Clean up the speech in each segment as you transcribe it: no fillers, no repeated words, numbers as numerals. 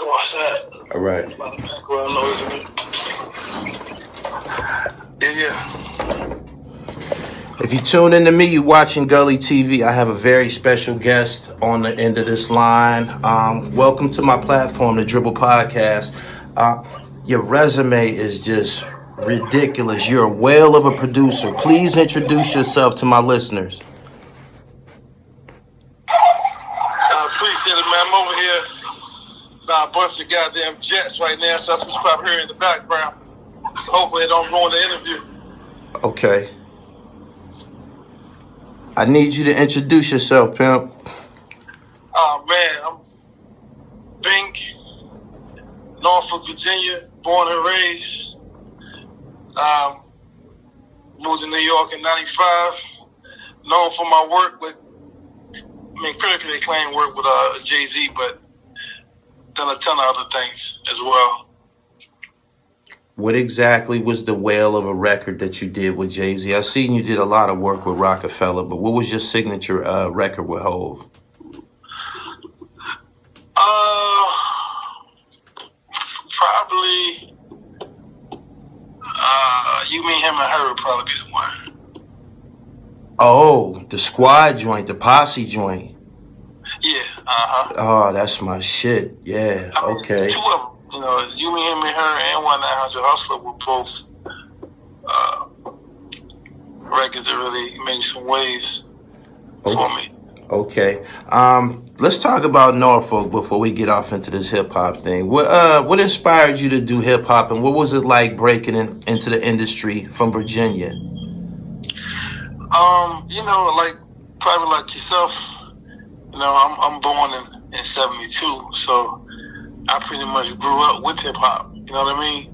go outside. All right. It's about the background noise in it. Yeah. If you tune into me, you watching Gully TV. I have a very special guest on the end of this line. Welcome to my platform, the Dribble Podcast. Your resume is just ridiculous. You're a whale of a producer. Please introduce yourself to my listeners. I appreciate it, man. I'm over here by a bunch of goddamn jets right now, so that's what's probably here in the background. So hopefully it don't ruin the interview. Okay. I need you to introduce yourself, pimp. Oh, man, I'm Bink, Norfolk, Virginia, born and raised. Moved to New York in 95. Known for my work with, critically acclaimed work with Jay-Z, but done a ton of other things as well. What exactly was the whale of a record that you did with Jay-Z? I seen you did a lot of work with Rockefeller, but what was your signature record with Hov? Probably, You, Me, Him, and Her would probably be the one. Oh, the squad joint, the posse joint. Yeah, Oh, that's my shit. Yeah, okay. Two of them. You, Me, Him, and Her, and 1-900 Hustler were both records that really made some waves for me. Okay. Let's talk about Norfolk before we get off into this hip hop thing. What inspired you to do hip hop, and what was it like breaking into the industry from Virginia? Probably like yourself. I'm born in 72, so I pretty much grew up with hip hop. You know what I mean?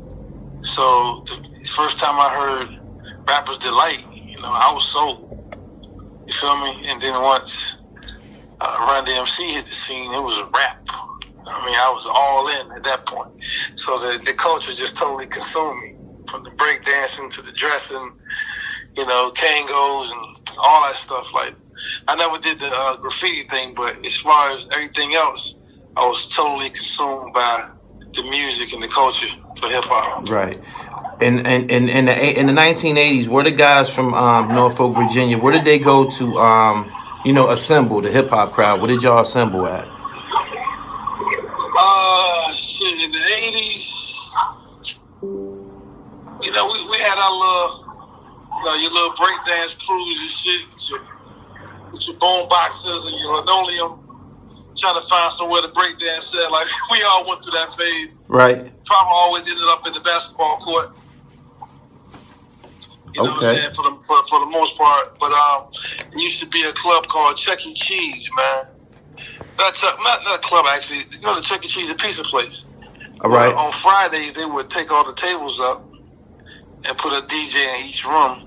So the first time I heard Rapper's Delight, I was sold. You feel me? And then once Run DMC hit the scene, it was a rap. I was all in at that point. So the culture just totally consumed me, from the breakdancing to the dressing, Kangos and all that stuff. Like, I never did the graffiti thing, but as far as everything else, I was totally consumed by the music and the culture for hip hop. Right. In the 1980s, where the guys from Norfolk, Virginia, where did they go to assemble the hip hop crowd? Where did y'all assemble at? In the 80s, we had our little, your little breakdance crews and shit, with your bone boxes and your linoleum, trying to find somewhere to breakdance at. Like, we all went through that phase. Right. Probably always ended up in the basketball court. You know what I'm saying? For the most part. But it used to be a club called Chuck E. Cheese, man. Not a club, actually. The Chuck E. Cheese, a pizza place. All right. On Friday, they would take all the tables up and put a DJ in each room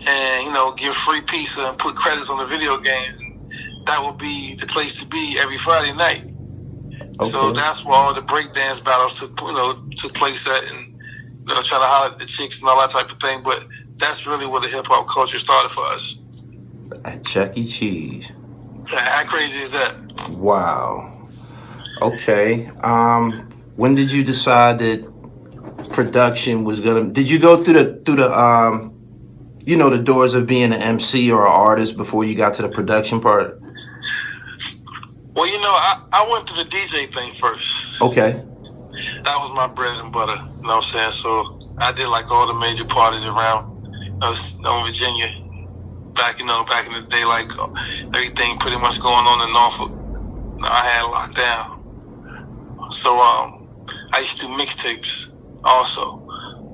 and, give free pizza and put credits on the video games. And that would be the place to be every Friday night. Okay. So that's where all the breakdance battles took place at, and trying to holler at the chicks and all that type of thing. But that's really where the hip hop culture started for us. At Chuck E. Cheese. So how crazy is that? Wow. Okay. When did you decide that production was gonna? Did you go through the the doors of being an MC or an artist before you got to the production part? Well, I went through the DJ thing first. Okay. That was my bread and butter. You know what I'm saying? So I did like all the major parties around Virginia. Back in the day, like everything pretty much going on in Norfolk, I had it locked down. So I used to do mixtapes also.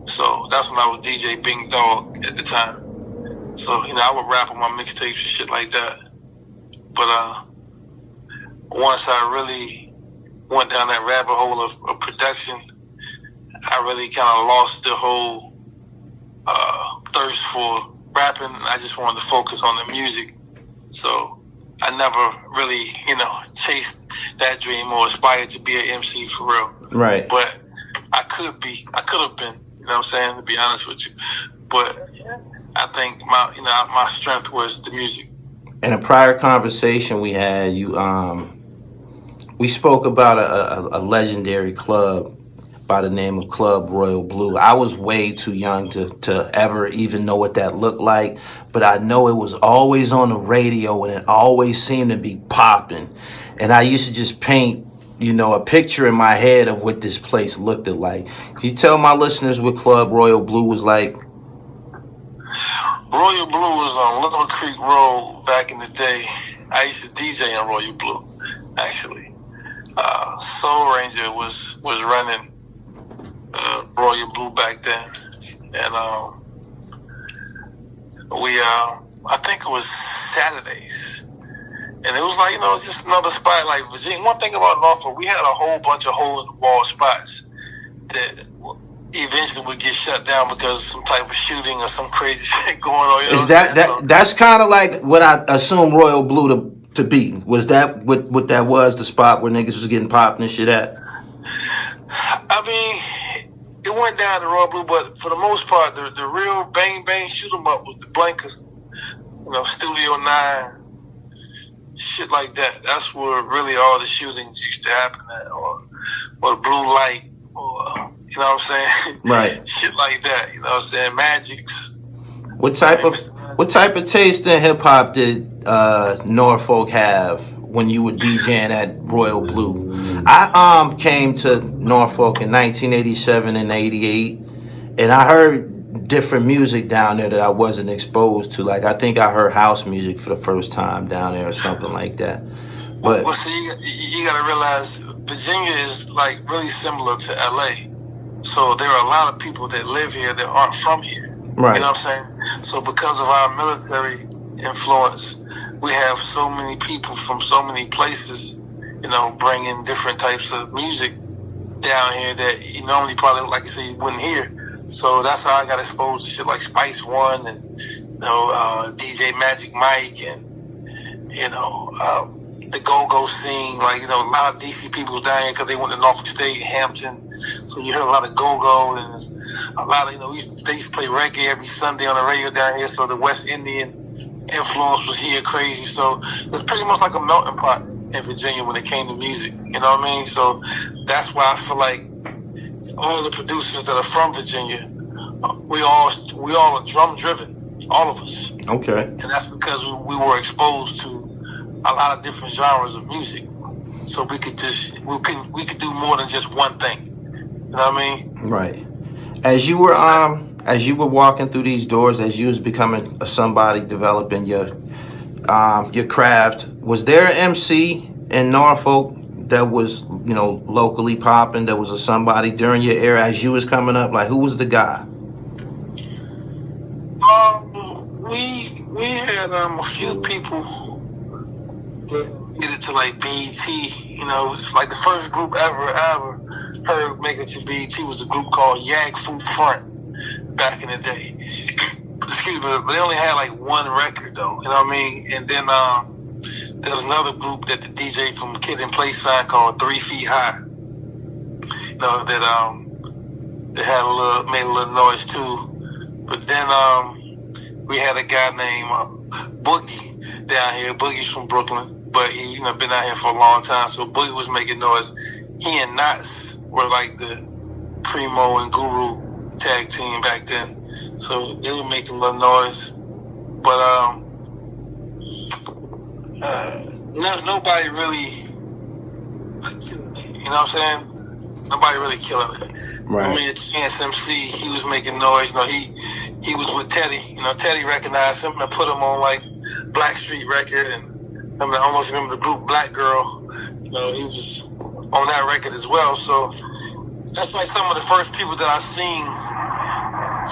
So that's when I was DJ Bink Dog at the time. So, I would rap on my mixtapes and shit like that. But once I really went down that rabbit hole of production, I really kind of lost the whole thirst for rapping. I just wanted to focus on the music. So I never really, chased that dream or aspired to be an MC for real. Right. But I could have been, you know what I'm saying, to be honest with you. But I think my strength was the music. In a prior conversation we had, we spoke about a legendary club by the name of Club Royal Blue. I was way too young to ever even know what that looked like, but I know it was always on the radio and it always seemed to be popping. And I used to just paint, a picture in my head of what this place looked like. Can you tell my listeners what Club Royal Blue was like? Royal Blue was on Little Creek Road back in the day. I used to DJ on Royal Blue, actually. Soul Ranger was running Royal Blue back then, and I think it was Saturdays, and it was like just another spot like Virginia. One thing about Norfolk, we had a whole bunch of hole in the wall spots that eventually would get shut down because of some type of shooting or some crazy shit going on. Is that's kind of like what I assume Royal Blue to be? Was that what that was, the spot where niggas was getting popped and shit at? I mean, it went down to Royal Blue, but for the most part, the real bang bang shoot 'em up was the Blanker, Studio 9, shit like that. That's where really all the shootings used to happen at, or the Blue Light, or you know what I'm saying? Right. Shit like that. You know what I'm saying? Magics. What type of taste in hip hop did Norfolk have when you were DJing at Royal Blue? I came to Norfolk in 1987 and 88, and I heard different music down there that I wasn't exposed to. Like I think I heard house music for the first time down there or something like that. But well, see, you got to realize Virginia is like really similar to LA. So there are a lot of people that live here that aren't from here. Right. You know what I'm saying? So because of our military influence, we have so many people from so many places, bringing different types of music down here that you normally probably, like you say, you wouldn't hear. So that's how I got exposed to shit like Spice One and, DJ Magic Mike and, the go-go scene. Like, a lot of DC people down here because they went to Norfolk State, Hampton. So you heard a lot of go-go and a lot of, they used to play reggae every Sunday on the radio down here. So the West Indian influence was here crazy. So it's pretty much like a melting pot in Virginia when it came to music. You know what I mean? So that's why I feel like all the producers that are from Virginia, we all are drum driven, all of us. Okay. And that's because we were exposed to a lot of different genres of music. So we could do more than just one thing. You know what I mean? Right. As you were walking through these doors, as you was becoming somebody, developing your craft, was there an MC in Norfolk that was, locally popping, that was a somebody during your era as you was coming up? Like, who was the guy? We had a few people that get it to like BET. It's like the first group ever heard make it to BET was a group called Yag Food Front back in the day. Excuse me, but they only had like one record though. You know what I mean? And then there was another group that the DJ from Kid and Play signed called 3 Feet High. That had made a little noise too. But then we had a guy named Boogie down here. Boogie's from Brooklyn, but he been out here for a long time. So Boogie was making noise. He and Knots were like the Primo and Guru tag team back then. So they were making a little noise. But nobody really, you know what I'm saying? Nobody really killing it. Right. I mean, Chance MC, he was making noise. He was with Teddy. Teddy recognized him and put him on like BLACKSTREET record. And I don't know if you remember the group Black Girl. He was on that record as well. So that's like some of the first people that I've seen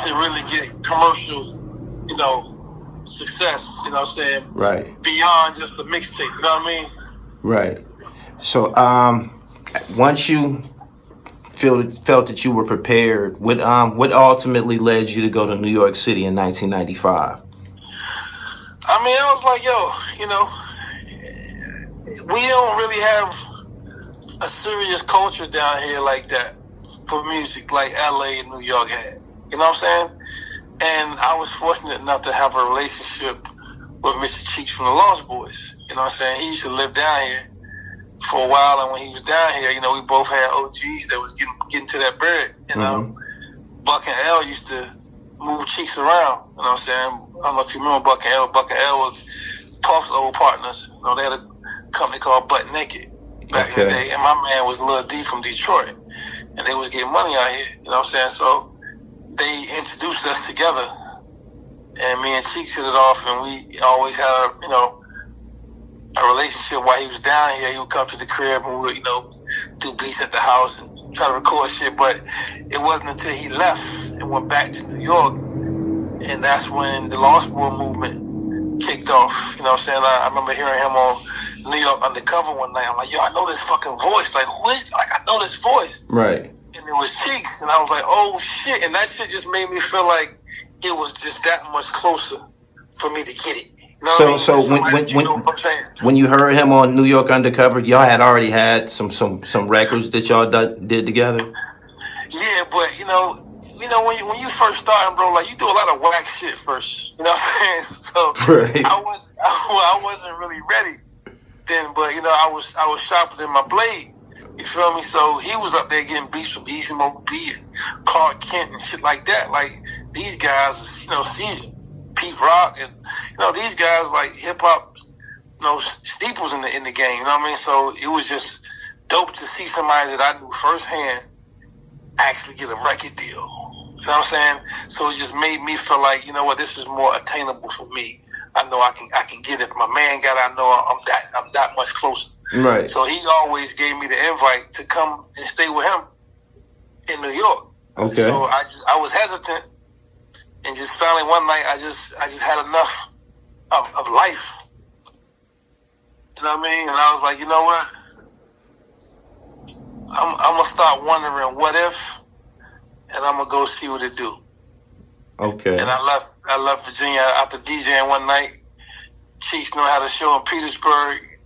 to really get commercial, success. You know what I'm saying? Right. Beyond just a mixtape. You know what I mean? Right. So once you felt that you were prepared, what ultimately led you to go to New York City in 1995? I mean, I was like, we don't really have a serious culture down here like that for music like LA and New York had. You know what I'm saying? And I was fortunate enough to have a relationship with Mr. Cheeks from the Lost Boys. You know what I'm saying? He used to live down here. for a while, and when he was down here, you know, we both had OGs that was getting to that bread. You know, Buck and L used to move Cheeks around. You know what I'm saying? I don't know if you remember Buck and L. Buck and L was Puff's old partners. You know, they had a company called Butt Naked back in the day, and my man was Lil D from Detroit, and they was getting money out here. You know what I'm saying? So they introduced us together, and me and Cheeks hit it off, and we always had a relationship while he was down here. He would come to the crib and we would, do beats at the house and try to record shit. But it wasn't until he left and went back to New York, and that's when the Lost Boy movement kicked off. You know what I'm saying? I remember hearing him on New York Undercover one night. I'm like, yo, I know this fucking voice. Like, who is, like, I know this voice. Right. And it was Cheeks. And I was like, oh shit. And that shit just made me feel like it was just that much closer for me to get it. You know so when you heard him on New York Undercover, y'all had already had some records that y'all did together? Yeah, but when you first starting, bro, like, you do a lot of whack shit first. You know what I'm saying? So right. I wasn't really ready then, but I was sharper than my blade. You feel me? So he was up there getting beats from Easy Mo B and Clark Kent and shit like that. Like, these guys, seasoned. Pete Rock and these guys, like, hip hop, steeples in the game. You know what I mean? So it was just dope to see somebody that I knew firsthand actually get a record deal. You know what I'm saying? So it just made me feel like, you know what, this is more attainable for me. I know I can get it. If my man got it, I know I'm that much closer. Right. So he always gave me the invite to come and stay with him in New York. Okay. So I was hesitant, and just finally one night I just had enough of life. You know what I mean? And I was like, you know what? I'm gonna start wondering what if, and I'm gonna go see what it do. Okay. And I left Virginia after DJing one night. Cheeks knew how to show in Petersburg.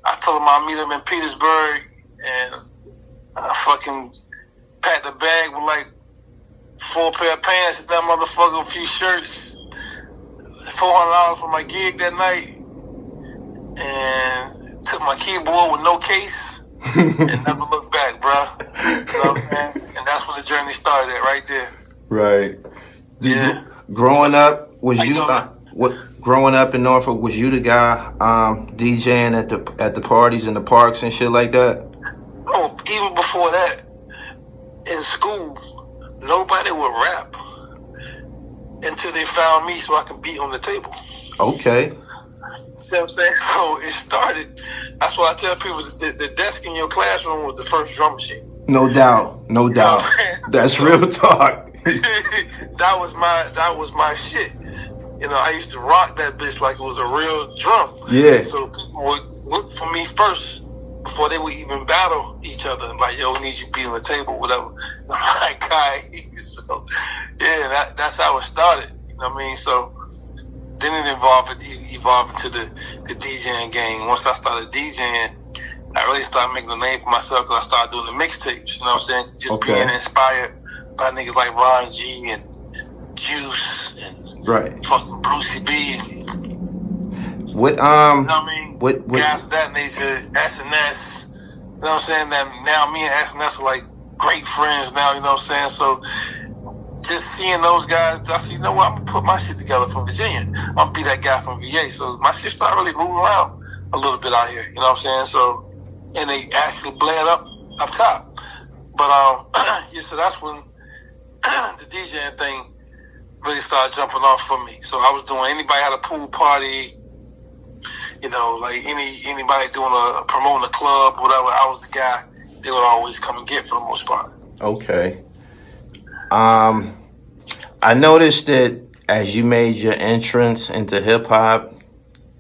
I told him I'll meet him in Petersburg, and I fucking packed the bag with like 4 pair of pants, that motherfucker, a few shirts, $400 for my gig that night, and took my keyboard with no case, and never looked back, bro. You know what I'm saying? And that's where the journey started at, right there. Right. Yeah. Growing up, growing up in Norfolk, was you the guy DJing at the parties in the parks and shit like that? Oh, even before that, in school, nobody would rap until they found me so I could beat on the table. Okay. See what I'm saying? So it started. That's why I tell people the desk in your classroom was the first drum machine. No doubt. No doubt. That's real talk. That was my shit. I used to rock that bitch like it was a real drum. Yeah. So people would look for me first before they would even battle each other. Like, yo, we need you to be on the table, whatever. I'm like, guy. So, yeah, that's how it started. You know what I mean? So then it evolved into the DJing game. Once I started DJing, I really started making a name for myself because I started doing the mixtapes. You know what I'm saying? Just being inspired by niggas like Ron G and JUS and fucking Brucey B. What you know what I mean? What guys of that nature, SNS. You know what I'm saying? That now me and SNS are like great friends now. You know what I'm saying? So just seeing those guys, I said, you know what? I'm gonna put my shit together from Virginia. I'm gonna be that guy from VA. So my shit started really moving around a little bit out here. You know what I'm saying? So, and they actually bled up top. But yeah, so that's when the DJing thing really started jumping off for me. So I was doing, anybody had a pool party, like anybody doing promoting a club, whatever, I was the guy they would always come and get for the most part. Okay. I noticed that as you made your entrance into hip hop,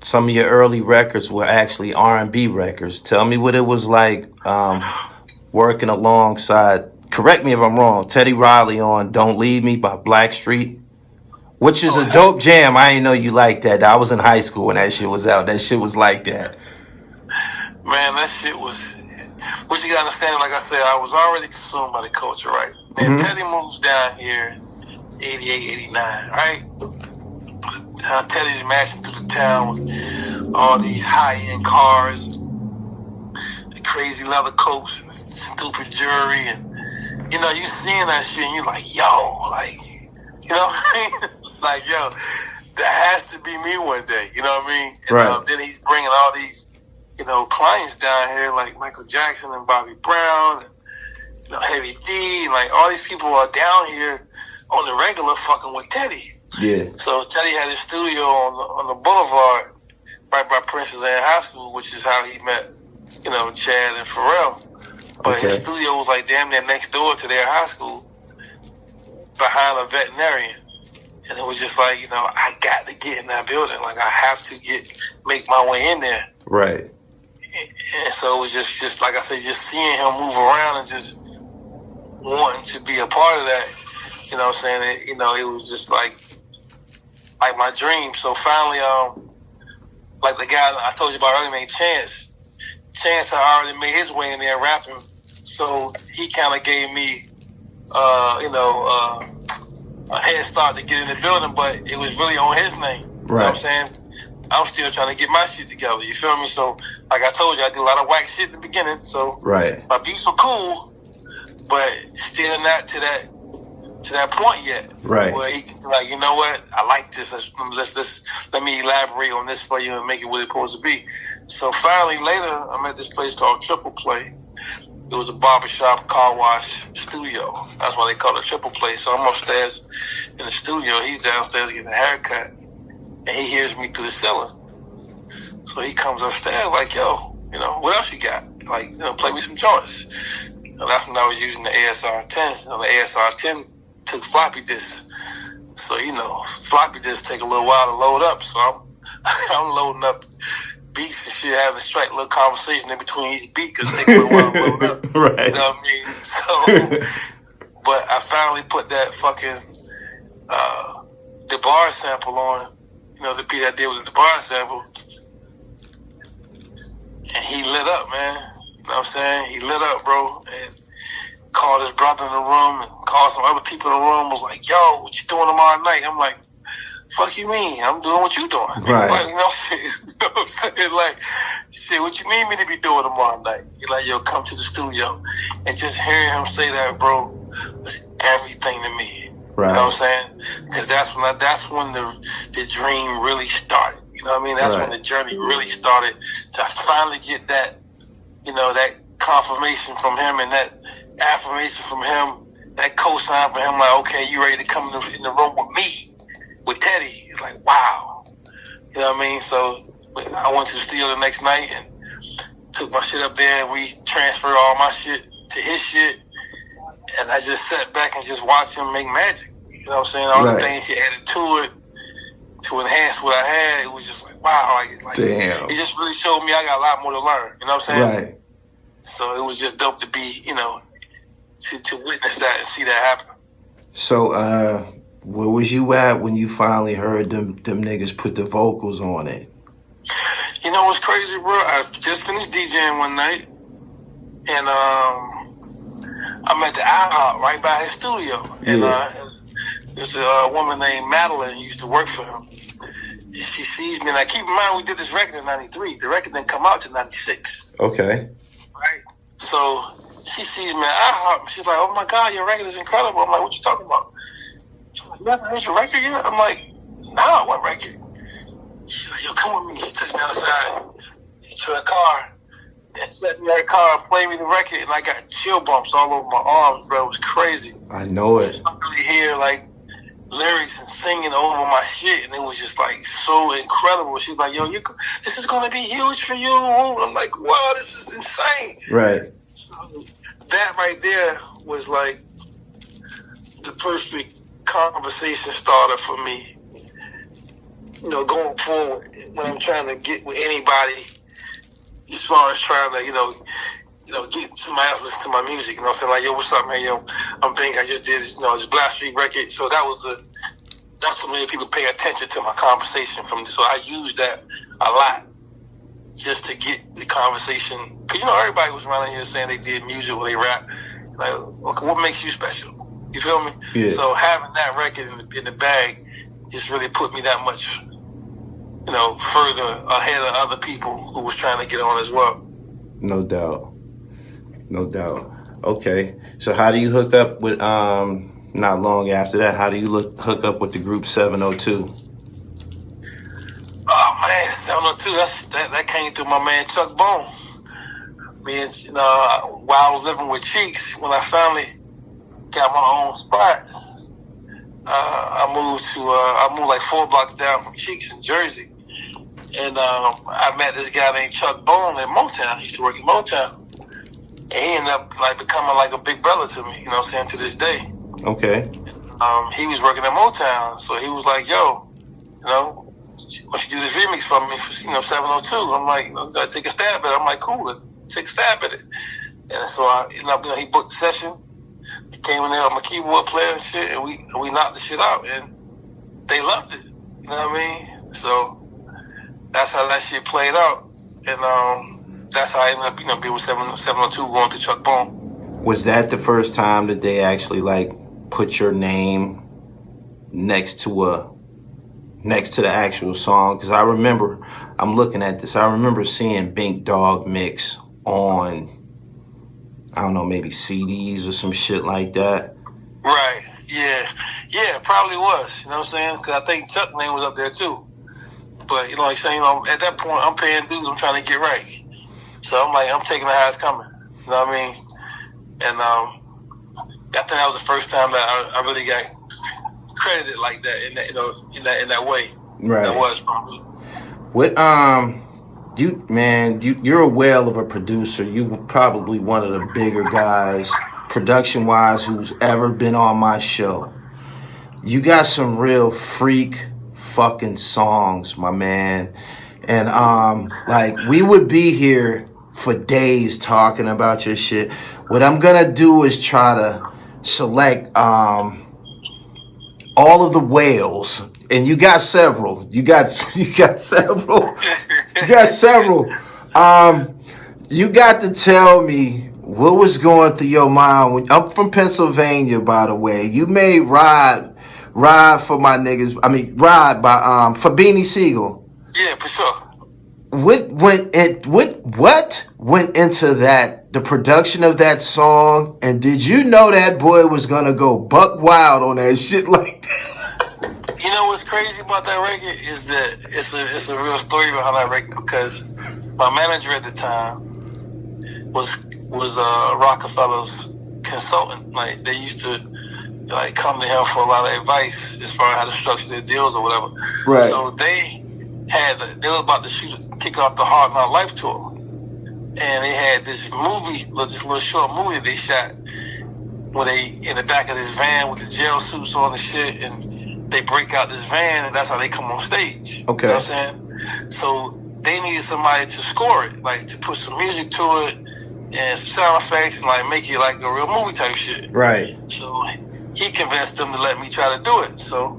some of your early records were actually R&B records. Tell me what it was like working alongside, correct me if I'm wrong, Teddy Riley on Don't Leave Me by BLACKSTREET, which is a dope jam. I didn't know you liked that. I was in high school when that shit was out. That shit was like that. Man, that shit was, what you gotta understand, like I said, I was already consumed by the culture, right? And Teddy moves down here 88, 89, right? Teddy's mashing through the town with all these high-end cars. crazy leather coats and stupid jewelry, and you know, you seeing that shit and you're like, yo, like, you know what I mean? Like, yo, that has to be me one day, you know what I mean? And Right. then he's bringing all these, you know, clients down here like Michael Jackson and Bobby Brown, and, you know, Heavy D, and like all these people are down here on the regular fucking with Teddy. Yeah. So Teddy had his studio on the boulevard right by Princess Anne High School, which is how he met, you know, Chad and Pharrell. But his studio was like damn near next door to their high school, behind a veterinarian. And it was just like, you know, I got to get in that building. Like, I have to make my way in there. Right. And so it was just like I said, just seeing him move around and just wanting to be a part of that. You know what I'm saying? It was just like my dream. So finally, like the guy I told you about earlier named Chance had already made his way in there rapping. So he kind of gave me, a head start to get in the building, but it was really on his name. You know what I'm saying? I'm still trying to get my shit together. You feel me? So, like I told you, I did a lot of whack shit in the beginning. So, my beats were cool, but still not to that point yet. Right. Where he like, you know what? I like this. Let me elaborate on this for you and make it what it's supposed to be. So finally, later, I'm at this place called Triple Play. It was a barbershop, car wash, studio. That's why they call it Triple Play. So I'm upstairs in the studio. He's downstairs getting a haircut. And he hears me through the ceiling. So he comes upstairs like, yo, you know, what else you got? Like, you know, play me some joints. And that's when I was using the ASR-10. You know, the ASR-10 took floppy disks. So, you know, floppy disks take a little while to load up. So I'm loading up beats and shit, having a straight little conversation in between each beat because it takes a little while to load up. Right. You know what I mean? So, but I finally put that fucking the bar sample on. You know, the beat I did with the bar sample. And he lit up, man. You know what I'm saying? He lit up, bro. And called his brother in the room and called some other people in the room. Was like, yo, what you doing tomorrow night? I'm like, fuck you mean? I'm doing what you doing. Right. Like, you know what I'm saying? Like, shit, what you mean me to be doing tomorrow night? He's like, yo, come to the studio. And just hearing him say that, bro, was everything to me. Right. You know what I'm saying? Because that's when the dream really started. You know what I mean? That's when the journey really started to finally get that, you know, that confirmation from him and that affirmation from him, that cosign from him, like, okay, you ready to come in the room with me, with Teddy. He's like, wow. You know what I mean? So I went to the studio the next night and took my shit up there and we transferred all my shit to his shit. And I just sat back and just watched him make magic. You know what I'm saying? All the things he added to it to enhance what I had, it was just like, wow. Like, damn. It just really showed me I got a lot more to learn. You know what I'm saying? Right. So it was just dope to be, you know, to witness that and see that happen. So, where was you at when you finally heard them niggas put the vocals on it? You know what's crazy, bro? I just finished DJing one night, and I'm at the IHOP right by his studio. And there's a woman named Madeline who used to work for him. And she sees me, and I keep in mind we did this record in '93. The record didn't come out till '96. Okay. Right? So she sees me at IHOP. She's like, oh my God, your record is incredible. I'm like, what you talking about? She's like, you haven't heard your record yet? I'm like, nah, what record? She's like, yo, come with me. She took me outside to her car and set me in her car and played me the record, and I got chill bumps all over my arms, bro. It was crazy. I know it. I really hear like lyrics and singing over my shit, and it was just like so incredible. She's like, yo, this is gonna be huge for you. I'm like, wow, this is insane. Right. So that right there was like the perfect conversation starter for me. You know, going forward when I'm trying to get with anybody, as far as trying to, you know, get somebody else to listen to my music. You know what I'm saying? Like, yo, what's up, man? Yo, I'm Bink. I just did, this BLACKSTREET record. So that's so many people pay attention to my conversation from this. So I use that a lot just to get the conversation. Cause you know, everybody was around here saying they did music or they rap. Like, okay, what makes you special? You feel me? Yeah. So having that record in the bag just really put me that much, you know, further ahead of other people who was trying to get on as well. No doubt. No doubt. Okay. So how do you hook up with not long after that, how do you hook up with the group 702? Oh man, 702. That came through my man Chuck Bone. Me and while I was living with Cheeks, when I finally got my own spot, I moved like 4 blocks down from Cheeks in Jersey, and I met this guy named Chuck Bone in Motown. He used to work in Motown, and he ended up like becoming like a big brother to me. You know what I'm saying, to this day. Okay. He was working at Motown, so he was like, "Yo, why don't you do this remix for me for 702?" I'm like, "I take a stab at it." I'm like, "Cool, take a stab at it." And so he booked the session. He came in there with my keyboard player and shit, and we knocked the shit out, and they loved it. You know what I mean? So that's how that shit played out, and that's how I ended up being with 702 going to Chuck Bone. Was that the first time that they actually like put your name next to the actual song? Because I remember, I'm looking at this, I remember seeing Bink Dog mix on, I don't know, maybe CDs or some shit like that. Right. Yeah. Yeah, it probably was. You know what I'm saying? Because I think Chuck's name was up there too. But, like saying, at that point, I'm paying dues, I'm trying to get right. So I'm like, I'm taking the how it's coming. You know what I mean? And I think that was the first time that I really got credited like that in that way. Right. That was probably. What you're a whale of a producer. You were probably one of the bigger guys, production wise, who's ever been on my show. You got some real freak fucking songs, my man. And like we would be here for days talking about your shit. What I'm gonna do is try to select all of the whales, and you got several. You got several. You got several. You got to tell me what was going through your mind. I'm from Pennsylvania, by the way. You made Ride for my niggas. I mean, Ride by for Beanie Siegel. Yeah, for sure. What went into that, the production of that song, and did you know that boy was gonna go buck wild on that shit like that? You know what's crazy about that record is that it's a real story behind that record, because my manager at the time was Rockefeller's consultant. Like they used to like come to him for a lot of advice as far as how to structure their deals or whatever. Right. So they were about to kick off the Hard Knock Life tour, and they had this little short movie they shot where they in the back of this van with the jail suits on and shit, and they break out this van, and that's how they come on stage. Okay. You know what I'm saying? So they needed somebody to score it, like to put some music to it and some sound effects and like make it like a real movie type shit. Right. So he convinced them to let me try to do it. So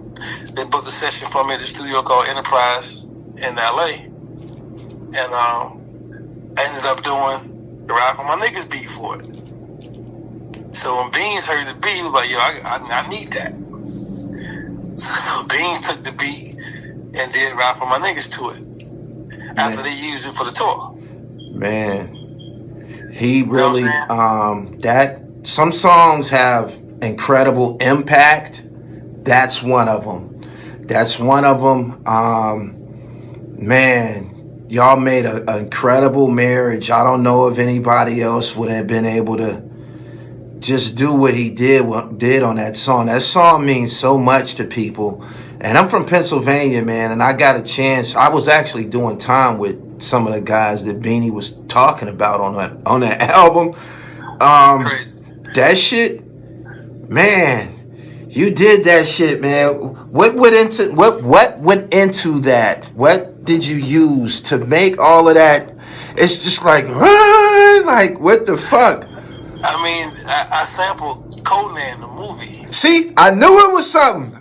they booked a session for me at the studio called Enterprise in LA. And I ended up doing the Ride for My Niggas beat for it. So when Beans heard the beat, he was like, "Yo, I need that." So Beans took the beat and did Ride for My Niggas to it after they used it for the tour. Man, he really that some songs have incredible impact. That's one of them. Man, y'all made an incredible marriage. I don't know if anybody else would have been able to just do what he did on that song. That song means so much to people. And I'm from Pennsylvania, man, and I got a chance. I was actually doing time with some of the guys that Beanie was talking about on that album. Crazy. That shit, man. You did that shit, man. What went into that? What did you use to make all of that? It's just like what the fuck? I mean, I sampled Conan, the movie. See, I knew it was something.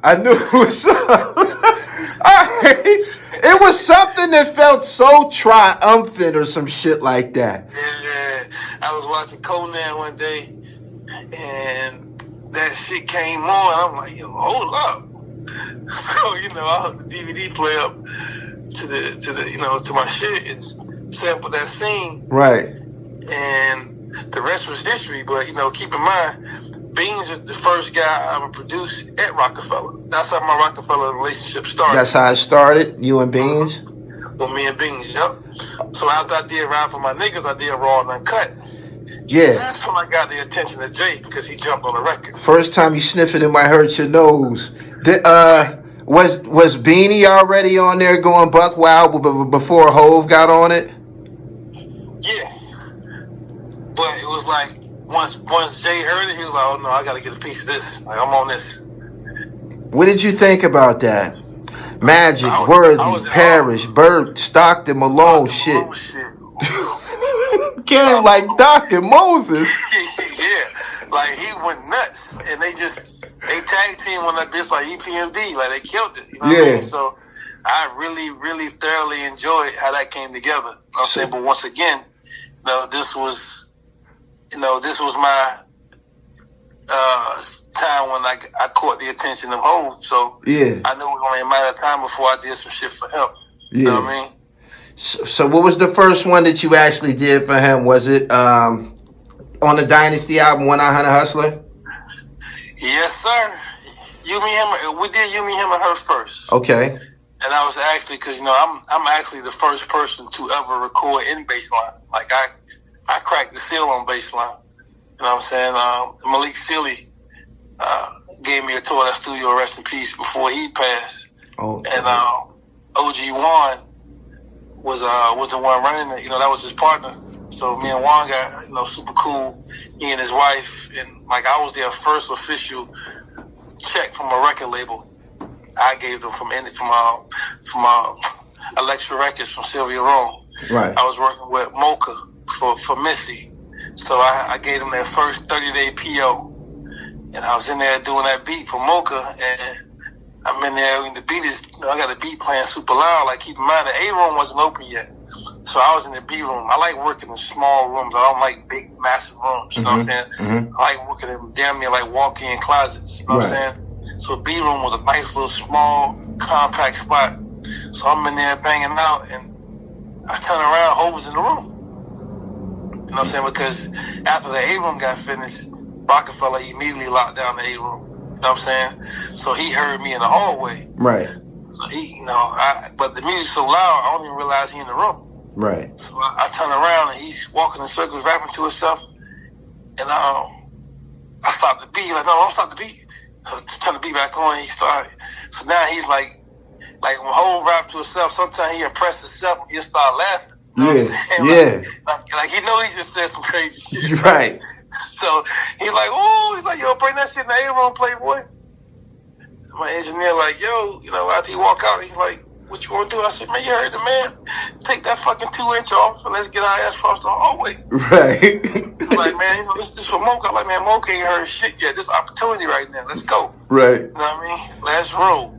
It was something that felt so triumphant or some shit like that. Yeah, I was watching Conan one day, and that shit came on. I'm like, yo, hold up. So, I hooked the DVD player up to the to my shit and sampled that scene. Right. And the rest was history. But, keep in mind, Beans is the first guy I ever produced at Rockefeller. That's how my Rockefeller relationship started. That's how it started, you and Beans? With me and Beans, yep. So after I did Ride for My Niggas, I did Raw and Uncut. Yeah. That's when I got the attention of Jay, because he jumped on the record. First time you sniff it, it might hurt your nose. Was Beanie already on there going buck wild before Hove got on it? Yeah. But it was like, once Jay heard it, he was like, oh no, I got to get a piece of this. Like, I'm on this. What did you think about that? Magic, Worthy, Parrish, Burt, Stockton, Malone, shit. Came like Doc and Moses. Yeah, like he went nuts, and they tag team on that bitch like EPMD, like they killed it. You know what I mean? So I really, really thoroughly enjoyed how that came together. You know what I'm saying? But once again, this was my time when I caught the attention of Hov. So I knew it was only a matter of time before I did some shit for him. You know what I mean? So what was the first one that you actually did for him? Was it on the Dynasty album, 1-900 Hustler? Yes, sir. You, me, him. We did You, Me, Him, and Her first. Okay. And I was actually, because I'm actually the first person to ever record in bassline. Like I cracked the seal on bassline. You know what I'm saying? Malik Sealy gave me a tour of that studio, rest in peace, before he passed. Oh. And OG Juan was the one running it. That was his partner. So me and Juan got super cool. He and his wife, and like I was their first official check from a record label. I gave them from Electra Records from Sylvia Rome. Right. I was working with Mocha for Missy. So I gave them their first 30-day PO. And I was in there doing that beat for Mocha, and I'm in there, and the beat is, I got a beat playing super loud. Like, keep in mind, the A room wasn't open yet. So I was in the B room. I like working in small rooms. I don't like big, massive rooms. You know what I'm saying? Mm-hmm. I like working in damn near like walk-in closets. You know what I'm saying? So B room was a nice little small, compact spot. So I'm in there banging out, and I turn around, Hov was in the room. You know what I'm saying? Because after the A room got finished, Rockefeller immediately locked down the A room. You know what I'm saying? So he heard me in the hallway. Right. So he, but the music's so loud, I don't even realize he in the room. Right. So I turn around, and he's walking in circles, rapping to himself. And I stopped the beat. Like, no, don't stop the beat. So turn the beat back on, and he started. So now he's like when Hov rap to himself, sometimes he impress himself, and he'll start laughing. You know what I'm saying? Like he know he just said some crazy shit. Right. So he's like, yo, bring that shit in the A-room, Playboy. My engineer like, yo, after he walk out, he's like, what you want to do? I said, man, you heard the man. Take that fucking 2-inch off and let's get our ass across the hallway. Right. I'm like, man, this for Mocha. I'm like, man, Mocha ain't heard shit yet. This opportunity right now. Let's go. Right. You know what I mean? Let's roll.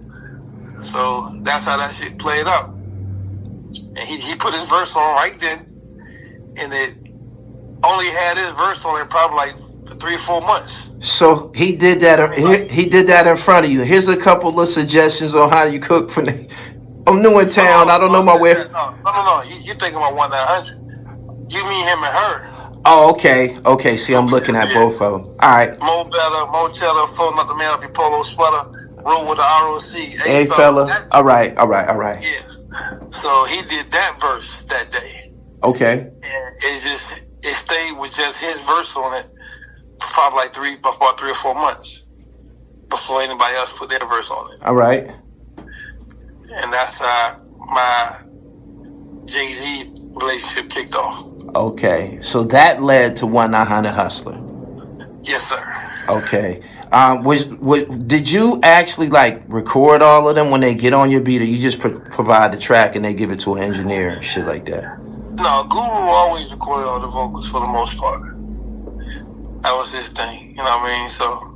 So that's how that shit played out. And he put his verse on right then. And it only had his verse on it probably like 3 or 4 months. So he did that. He did that in front of you. Here's a couple of suggestions on how you cook for me. I'm new in town. I don't know my way. No. You're thinking about 1-900. You, Me, Him, and Her. Oh, okay. Okay. See, I'm looking at both of them. All right. Mo Better, Mo Cheddar, Phone Up the Man Up Your Polo Sweater, Roll with the ROC. Hey, fella. All right. Yeah. So he did that verse that day. Okay. And it stayed with just his verse on it for probably like 3 or 4 months before anybody else put their verse on it. All right. And that's how my Jay-Z relationship kicked off. Okay. So that led to 1-900 Hustler. Yes, sir. Okay. Did you actually like record all of them when they get on your beat, or you just provide the track and they give it to an engineer and shit like that? No, Guru always recorded all the vocals for the most part. That was his thing, you know what I mean? So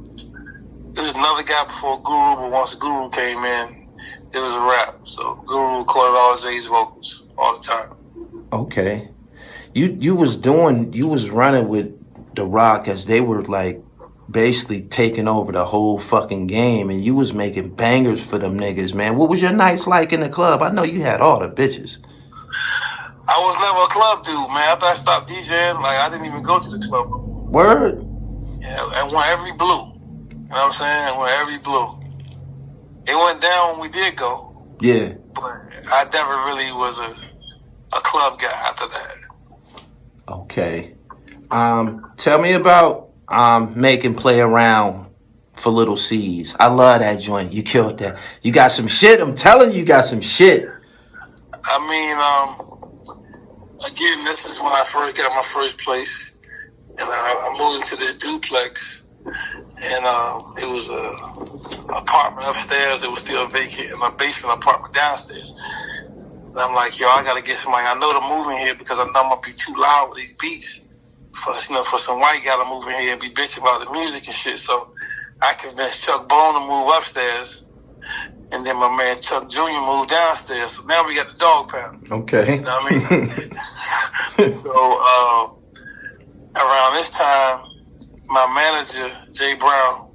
there was another guy before Guru, but once Guru came in, there was a rap. So Guru recorded all Jay's vocals all the time. Okay. You was running with The Rock as they were like basically taking over the whole fucking game, and you was making bangers for them niggas, man. What was your nights like in the club? I know you had all the bitches. I was never a club dude, man. After I stopped DJing, like I didn't even go to the club. Word? Yeah, I went every blue. You know what I'm saying? I went every blue. It went down when we did go. Yeah. But I never really was a club guy after that. Okay. Tell me about making Play Around for Little C's. I love that joint. You killed that. You got some shit. I'm telling you, you got some shit. I mean, again, this is when I first got my first place, and I moved into this duplex, and it was a apartment upstairs. It was still vacant, and my basement apartment downstairs. And I'm like, yo, I gotta get somebody. I know to move in here because I know I'm gonna be too loud with these beats. For some white guy to move in here and be bitching about the music and shit. So I convinced Chuck Bone to move upstairs, and then my man Chuck Jr. moved downstairs. So now we got the dog pound. Okay. You know what I mean? So around this time, my manager Jay Brown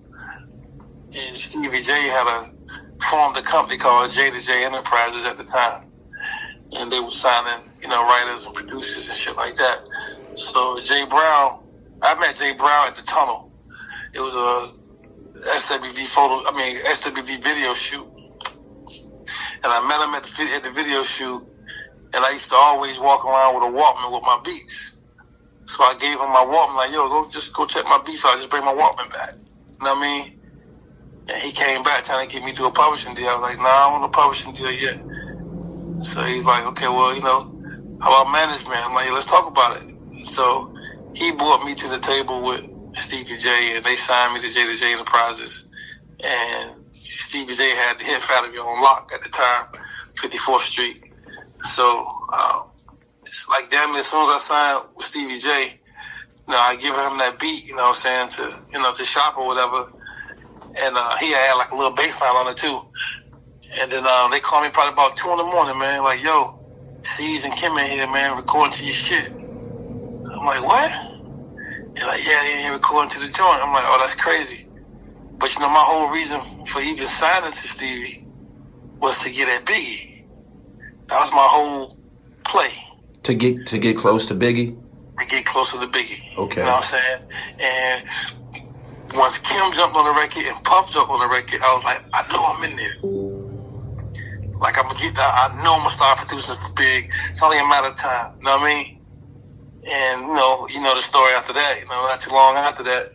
and Stevie J formed a company called J to J Enterprises at the time, and they were signing, writers and producers and shit like that. So I met Jay Brown at the Tunnel. It was a SWV video shoot. And I met him at the video shoot, and I used to always walk around with a Walkman with my beats. So I gave him my Walkman, like, yo, go check my beats out, just bring my Walkman back. You know what I mean? And he came back trying to get me to a publishing deal. I was like, nah, I don't want a publishing deal yet. So he's like, okay, well, how about management? I'm like, yeah, let's talk about it. So he brought me to the table with Stevie J, and they signed me to J Enterprises. And Stevie J had the Hit Factory on lock at the time, 54th Street. So it's like, damn it, as soon as I signed with Stevie J, I give him that beat, to shop or whatever. And he had like a little bass line on it too. And then they called me probably about 2 a.m, man, like, yo, C's and Kim in here, man, recording to your shit. I'm like, what? They're like, yeah, they ain't recording to the joint. I'm like, oh, that's crazy. But my whole reason for even signing to Stevie was to get at Biggie. That was my whole play. To get close to Biggie? To get closer to Biggie. Okay. You know what I'm saying? And once Kim jumped on the record and Puff jumped on the record, I was like, I know I'm in there. Like, I'm gonna get that. I know I'm gonna start producing for Big. It's only a matter of time. You know what I mean? And, you know the story after that. Not too long after that,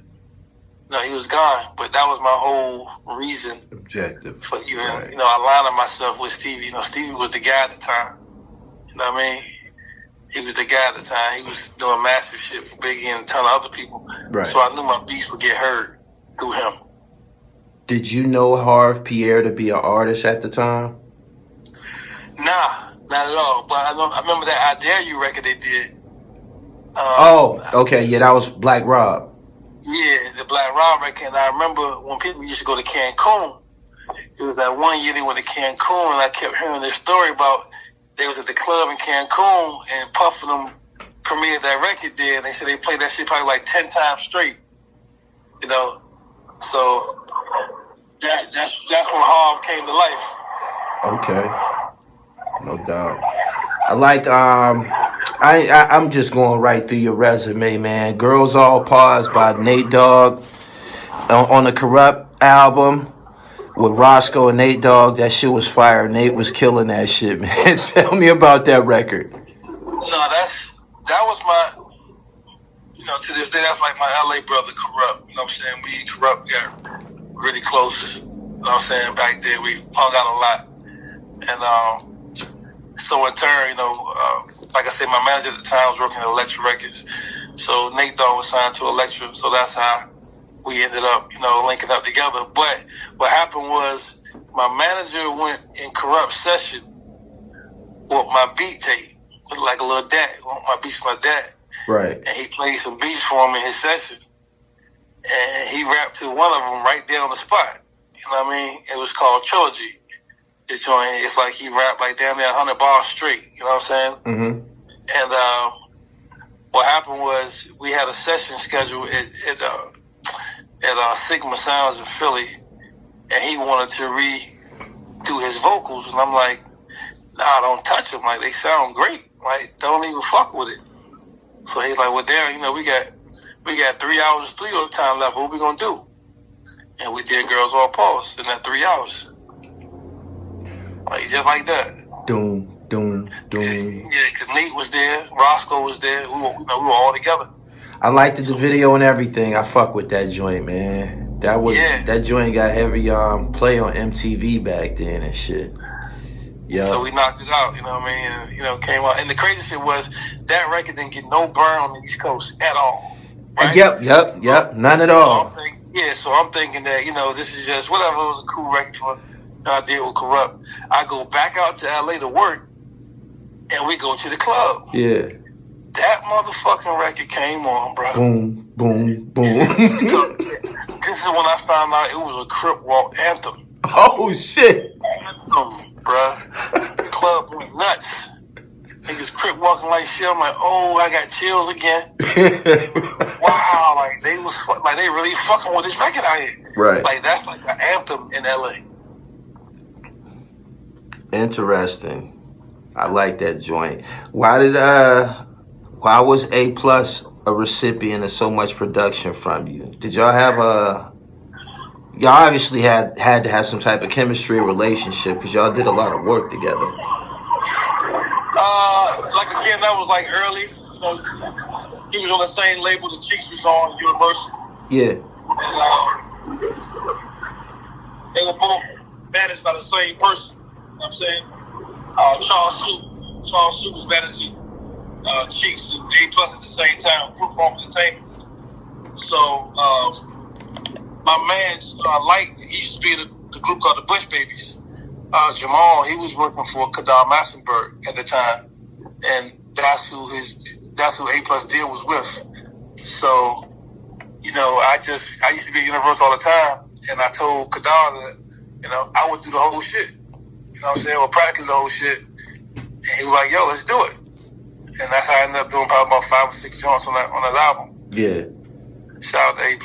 he was gone. But that was my whole reason. Objective. For even, right. Aligning myself with Stevie. Stevie was the guy at the time. You know what I mean? He was the guy at the time. He was doing massive shit for Biggie and a ton of other people. Right. So I knew my beats would get heard through him. Did you know Harv Pierre to be an artist at the time? Nah, not at all. But I remember that I Dare You record they did. Okay, yeah, that was Black Rob. Yeah, the Black Rob record. And I remember when people used to go to Cancun, it was that one year they went to Cancun, and I kept hearing this story about they was at the club in Cancun, and Puff and them premiered that record there, and they said they played that shit probably like 10 times straight. So that's when Harv came to life. Okay, no doubt. I like I'm just going right through your resume, man. Girls All Pause by Nate Dogg on the Corrupt album with Roscoe and Nate Dogg. That shit was fire. Nate was killing that shit, man. Tell me about that record. No, that was my, to this day, that's like my LA brother, Corrupt. You know what I'm saying? Me and Corrupt got really close. You know what I'm saying? Back then, we hung out a lot. And so in turn, like I said, my manager at the time was working at Elektra Records. So Nate Dogg was signed to Elektra. So that's how we ended up, linking up together. But what happened was my manager went in Corrupt session with my beat tape, like a little DAT, my beats like that. Right. And he played some beats for him in his session. And he rapped to one of them right there on the spot. You know what I mean? It was called Trilogy. It's like he rapped like damn near 100 bars straight. You know what I'm saying? Mm-hmm. And what happened was we had a session scheduled at Sigma Sounds in Philly, and he wanted to redo his vocals, and I'm like, nah, don't touch them. Like, they sound great. Like, don't even fuck with it. So he's like, well, damn, you know, we got 3 hours of studio time left. What we gonna do? And we did Girls All Pause in that 3 hours. Like, just like that. Doom. Yeah, because Nate was there, Roscoe was there. We were all together. I liked the video and everything. I fuck with that joint, man. That joint got heavy play on MTV back then and shit. Yeah. So we knocked it out, you know what I mean? And, you know, came out. And the crazy shit was that record didn't get no burn on the East Coast at all. Right? Yep. None at all. So I'm thinking that, you know, this is just whatever. It was a cool record for I did with Corrupt. I go back out to LA to work, and we go to the club. Yeah. That motherfucking record came on, bro. Boom. So, this is when I found out it was a Crip Walk anthem. Oh, shit. Anthem, bro. The club went nuts. Niggas Crip walking like shit. I'm like, oh, I got chills again. Wow, like they really fucking with this record out here. Right. Like that's like an anthem in LA. Interesting. I like that joint. Why was A+ a recipient of so much production from you? Did y'all have y'all obviously had to have some type of chemistry or relationship because y'all did a lot of work together. Like again, that was like early. You know, he was on the same label the Cheeks was on, Universal. Yeah. And they were both managed by the same person. You know what I'm saying? Charles Sue was managing Cheeks and A+ at the same time, Proof Home Entertainment. So my man Light, he used to be in the group called the Bush Babies. Jamal, he was working for Kadar Massenberg at the time, and that's who A+ deal was with. So, you know, I used to be at Universal all the time, and I told Kadar that, you know, I would do the whole shit. You know what I'm saying? Well, practically the whole shit. And he was like, yo, let's do it. And that's how I ended up doing probably about 5 or 6 joints on that album. Yeah. Shout out to A+.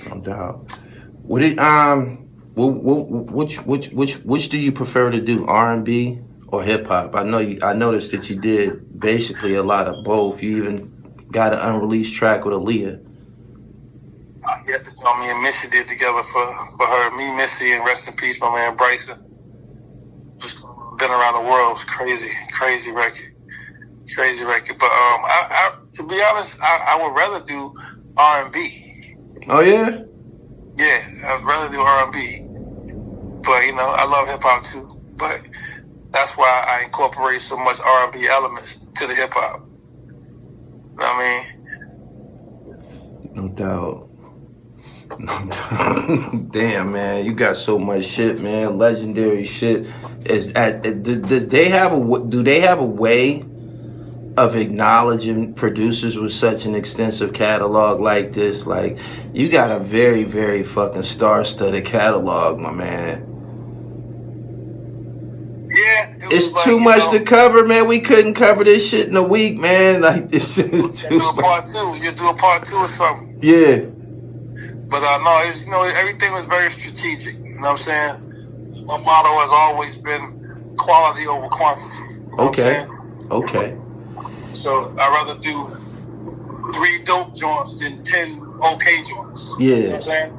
No doubt. Would it which do you prefer to do, R&B or hip hop? I noticed that you did basically a lot of both. You even got an unreleased track with Aaliyah. Yes, you know, me and Missy did together for her. Me, Missy, and rest in peace, my man Bryson. Just been around the world. It's crazy record. Crazy record. But I to be honest, I would rather do R&B. Oh yeah? Yeah, I'd rather do R&B. But, you know, I love hip-hop too. But that's why I incorporate so much R&B elements to the hip-hop. You know what I mean? No doubt. Damn, man, you got so much shit, man. Legendary shit. Do they have a way of acknowledging producers with such an extensive catalog like this? Like, you got a very, very fucking star-studded catalog, my man. Yeah, it's too much to cover, man. We couldn't cover this shit in a week, man. Like, this is too much. You do a part two or something. Yeah. But no, you know, everything was very strategic. You know what I'm saying? My motto has always been quality over quantity. You know okay. So I'd rather do 3 dope joints than 10 okay joints. Yeah. You know what I'm saying?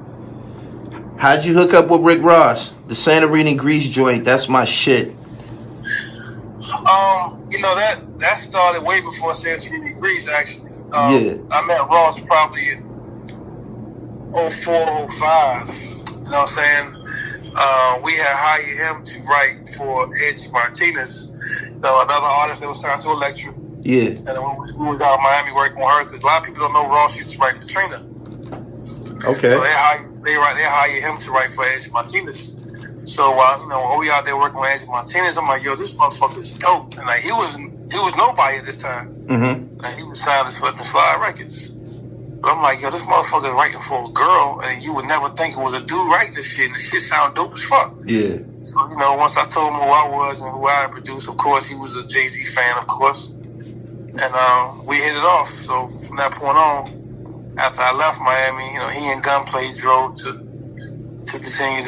How'd you hook up with Rick Ross? The Santorini Grease joint, that's my shit. You know, that started way before Santorini Grease, actually. Yeah. I met Ross probably in 04, 05. You know what I'm saying? We had hired him to write for Edgy Martinez, another artist that was signed to Elektra. Yeah. And we was out in Miami working with her, because a lot of people don't know Ross used to write Katrina. Okay. So they hire him to write for Edgy Martinez. So you know, when we out there working with Edgy Martinez, I'm like, yo, this motherfucker's dope. And like, he was nobody at this time. Mm-hmm. And he was signed to Slip and Slide Records. But I'm like, yo, this motherfucker's writing for a girl, and you would never think it was a dude writing this shit, and the shit sound dope as fuck. Yeah. So, you know, once I told him who I was and who I had produced, of course, he was a Jay-Z fan, of course. And we hit it off. So from that point on, after I left Miami, you know, he and Gunplay drove to Virginia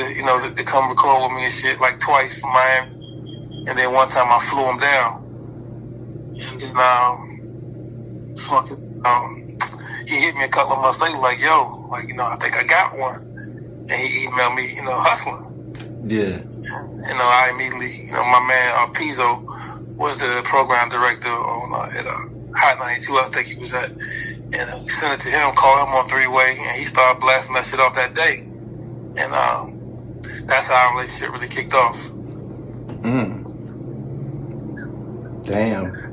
to come record with me and shit, like twice from Miami. And then one time I flew him down. And then he hit me a couple of months later, like, yo, like, I think I got one. And he emailed me, hustling. Yeah. I immediately, my man Pizzo was the program director on at Hot 92, I think he was at. And we sent it to him, called him on three-way, and he started blasting that shit off that day. And that's how our relationship really kicked off. Damn.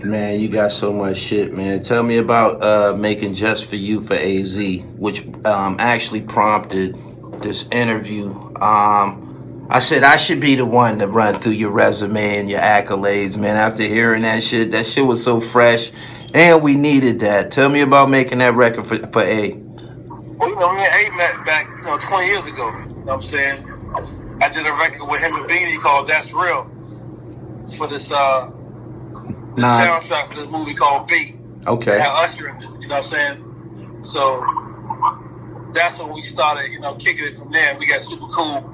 Man, you got so much shit, man. Tell me about making Just For You for AZ, which actually prompted this interview. I said I should be the one to run through your resume and your accolades, man. After hearing that shit was so fresh, and we needed that. Tell me about making that record for A. Well, me and A met back, 20 years ago. You know what I'm saying? I did a record with him and Beanie called That's Real for this soundtrack for this movie called Bink. Okay. It had Usher in it, you know what I'm saying? So that's when we started, kicking it from there. We got super cool.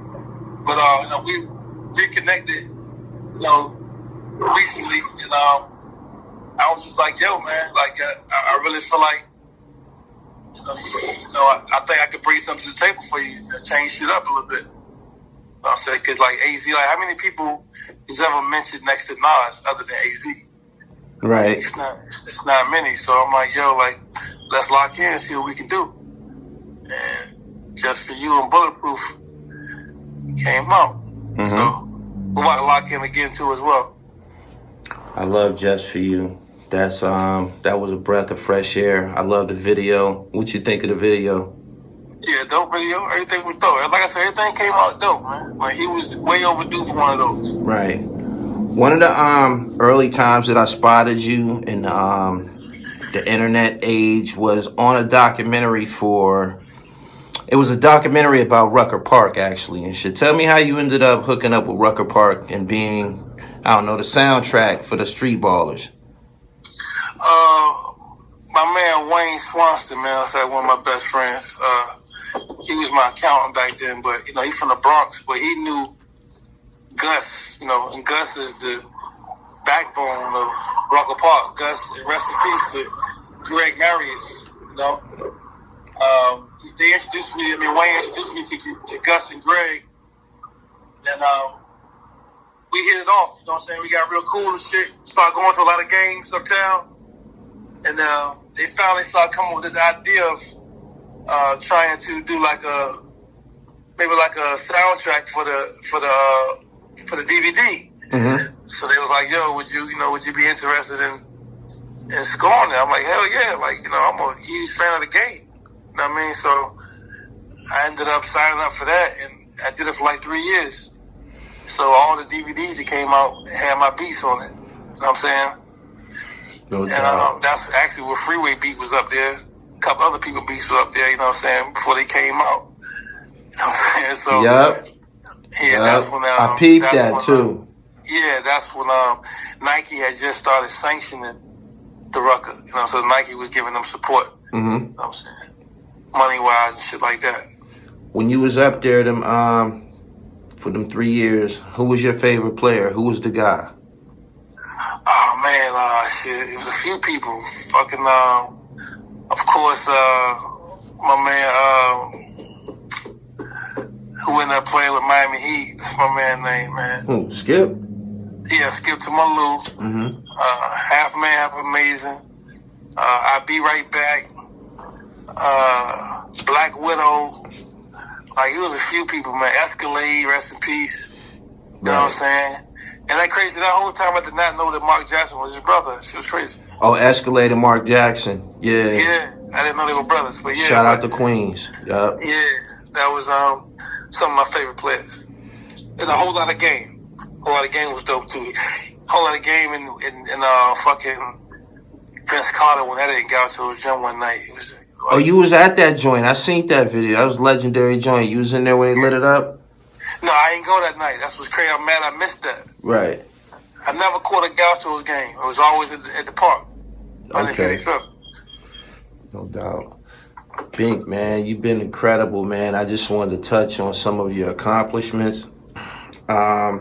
But we reconnected, recently, and I was just like, yo, man, like I really feel like, I think I could bring something to the table for you, change shit up a little bit. I'm saying, because like AZ, like how many people is ever mentioned next to Nas other than AZ? Right. It's not many. So I'm like, yo, like let's lock in and see what we can do. And Just For You and Bulletproof came out. So we want to lock in again too as well. I love Just For You. That's that was a breath of fresh air. I love the video. What you think of the video? Yeah, dope video. Everything was dope. Like I said, everything came out dope, man. Like he was way overdue for one of those. Right. One of the early times that I spotted you in the internet age was on a documentary it was a documentary about Rucker Park, actually, and shit. Tell me how you ended up hooking up with Rucker Park and being, the soundtrack for the Street Ballers. My man Wayne Swanston, man, that's like one of my best friends. He was my accountant back then, but he's from the Bronx, but he knew Gus, and Gus is the backbone of Rucker Park. Gus, and rest in peace to Greg Marius, they introduced me, Wayne introduced me to Gus and Greg, and we hit it off, you know what I'm saying? We got real cool and shit, started going to a lot of games uptown, and they finally started coming with this idea of trying to do maybe like a soundtrack for the DVD. So they was like, yo, would you be interested in scoring it? I'm like, hell yeah, like, I'm a huge fan of the game. You know what I mean? So I ended up signing up for that, and I did it for like 3 years. So all the DVDs that came out had my beats on it. You know what I'm saying? No doubt. And that's actually where Freeway Beat was up there. A couple other people beats were up there, you know what I'm saying, before they came out. You know what I'm saying? So that's when I peeped that too. That's when Nike had just started sanctioning the Rucker. So Nike was giving them support. You know what I'm saying? Money wise and shit like that. When you was up there for them 3 years, who was your favorite player? Who was the guy? Oh man, shit. It was a few people. Fucking of course, my man who ended up playing with Miami Heat. That's my man's name, man. Who, Skip? Yeah, Skip to Malou. Half man, half amazing. I'll Be Right Back. Black Widow. Like, it was a few people, man. Escalade, rest in peace. You know what I'm saying? And that crazy, that whole time I did not know that Mark Jackson was his brother. She was crazy. Oh, Escalade and Mark Jackson. Yeah. Yeah, I didn't know they were brothers, but yeah. Shout out to Queens. Yep. Yeah, that was some of my favorite players. And a whole lot of game. Whole lot of game was dope too. Whole lot of game in fucking Vince Carter when that didn't go to his gym one night. It was oh, you was at that joint. I seen that video. That was a legendary joint. You was in there when they lit it up? No, I ain't go that night. That's what's crazy. I'm mad I missed that. Right. I never caught a Gaucho's game. It was always at the park. Okay. No doubt. Bink, man, you've been incredible, man. I just wanted to touch on some of your accomplishments. A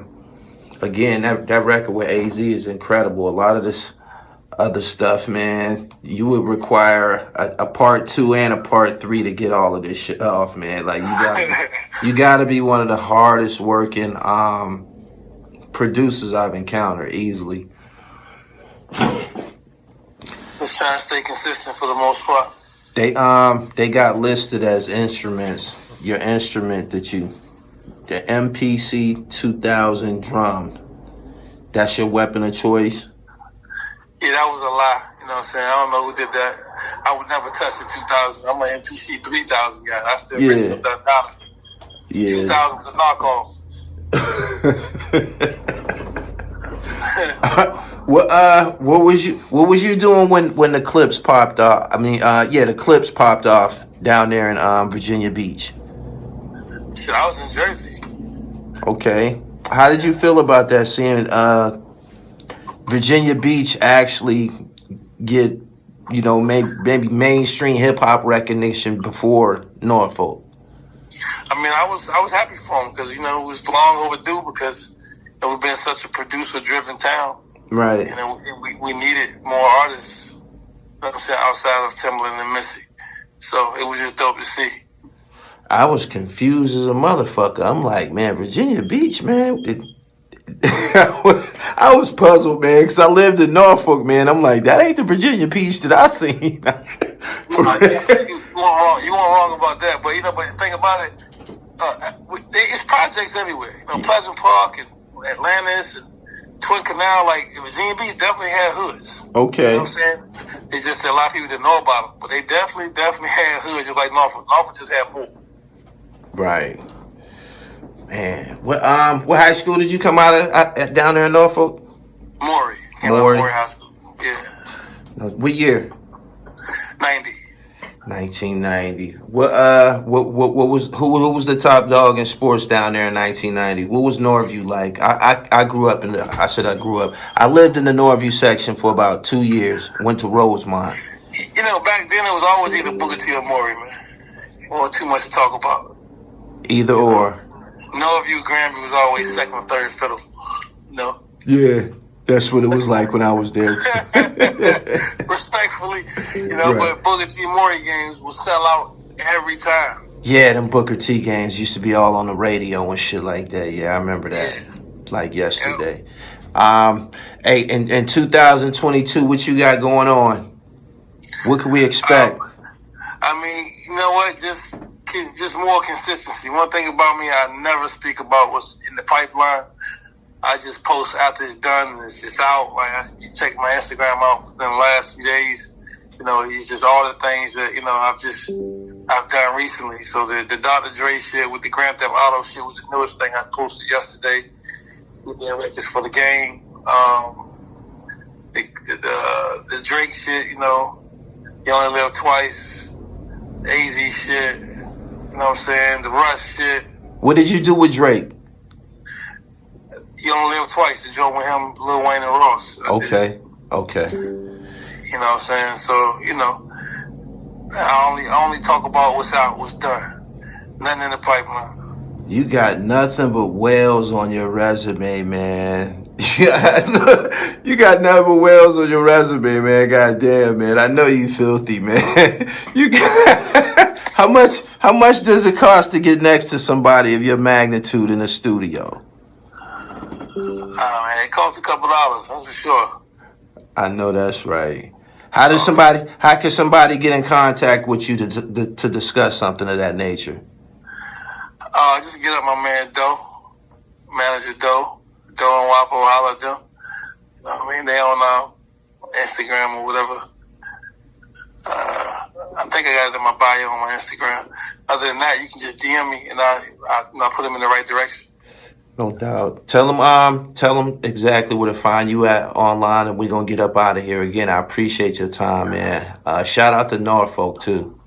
again, that record with AZ is incredible. A lot of this other stuff, man, you would require a part 2 and a part 3 to get all of this shit off, man. Like you gotta be one of the hardest working producers I've encountered easily. Just trying to stay consistent for the most part. They got listed as instruments. Your instrument the MPC 2000 drum. That's your weapon of choice? Yeah, that was a lie. You know what I'm saying? I don't know who did that. I would never touch the 2000. I'm an MPC 3000 guy. I still bring them down. Yeah. 2000 was a knockoff. What was you doing when the clips popped off? I mean, the clips popped off down there in Virginia Beach. Shit, I was in Jersey. Okay. How did you feel about that, seeing Virginia Beach actually get, maybe mainstream hip hop recognition before Norfolk? I mean, I was happy for him because, it was long overdue because we've been such a producer-driven town. Right. We needed more artists, you know what I'm saying, outside of Timberland and Missy. So it was just dope to see. I was confused as a motherfucker. I'm like, man, Virginia Beach, man. I was puzzled, man, because I lived in Norfolk, man. I'm like, that ain't the Virginia Beach that I seen. You weren't wrong about that. But, but the thing about it, it's projects everywhere. Pleasant Park and Atlantis and Twin Canal, like Virginia Beach definitely had hoods. Okay. You know what I'm saying? It's just that a lot of people didn't know about them. But they definitely had hoods just like Norfolk. Norfolk just had more. Right. Man. What high school did you come out of down there in Norfolk? Maury. Maury High School. Yeah. What year? 90. 1990. What was who was the top dog in sports down there in 1990? What was Norview like? I grew up I grew up. I lived in the Norview section for about 2 years. Went to Rosemont. Back then it was always either Booker T or Maury, man. Or too much to talk about. Either or. Norview, Granby was always second or third fiddle. Yeah. That's what it was like when I was there too. Respectfully, Right. But Booker T Maury games will sell out every time. Yeah, them Booker T games used to be all on the radio and shit like that. Yeah, I remember that. Like yesterday. Hey, in 2022, what you got going on? What can we expect? You know what? Just more consistency. One thing about me, I never speak about what's in the pipeline. I just post after it's done. It's out. Like you check my Instagram out within the last few days. It's just all the things that I've done recently. So the Dr. Dre shit with the Grand Theft Auto shit was the newest thing I posted yesterday. With the records for the game. The Drake shit. You only live twice. AZ shit. You know what I'm saying? The Russ shit. What did you do with Drake? You only live twice. The joint with him, Lil Wayne and Ross. Okay. You know what I'm saying? So, I only talk about what's out, what's done. Nothing in the pipeline. You got nothing but whales on your resume, man. You got nothing but whales on your resume, man. God damn, man. I know you filthy, man. You got how much does it cost to get next to somebody of your magnitude in the studio? Man, it costs a couple dollars, that's for sure. I know that's right. How can somebody get in contact with you to discuss something of that nature? Just get up my man Doe, manager Doe and Wapo, holla at them. They on Instagram or whatever. I think I got it in my bio on my Instagram. Other than that, you can just DM me and I'll put them in the right direction. No doubt. Tell them exactly where to find you at online, and we're gonna get up out of here again. I appreciate your time, man. Shout out to Norfolk too.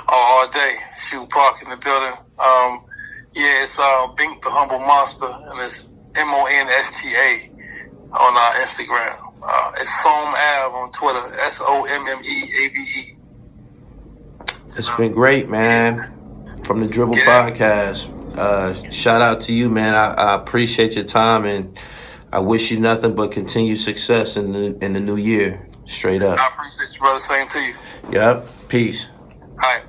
All day. Shoot Park in the building. It's Bink the Humble Monster, and it's MONSTA on Instagram. It's Somme Ave on Twitter. SOMMEAVE. It's been great, man. From the Dribble Podcast. Shout out to you, man. I appreciate your time, and I wish you nothing but continued success in the new year. Straight up. I appreciate you, brother. Same to you. Yep. Peace. All right.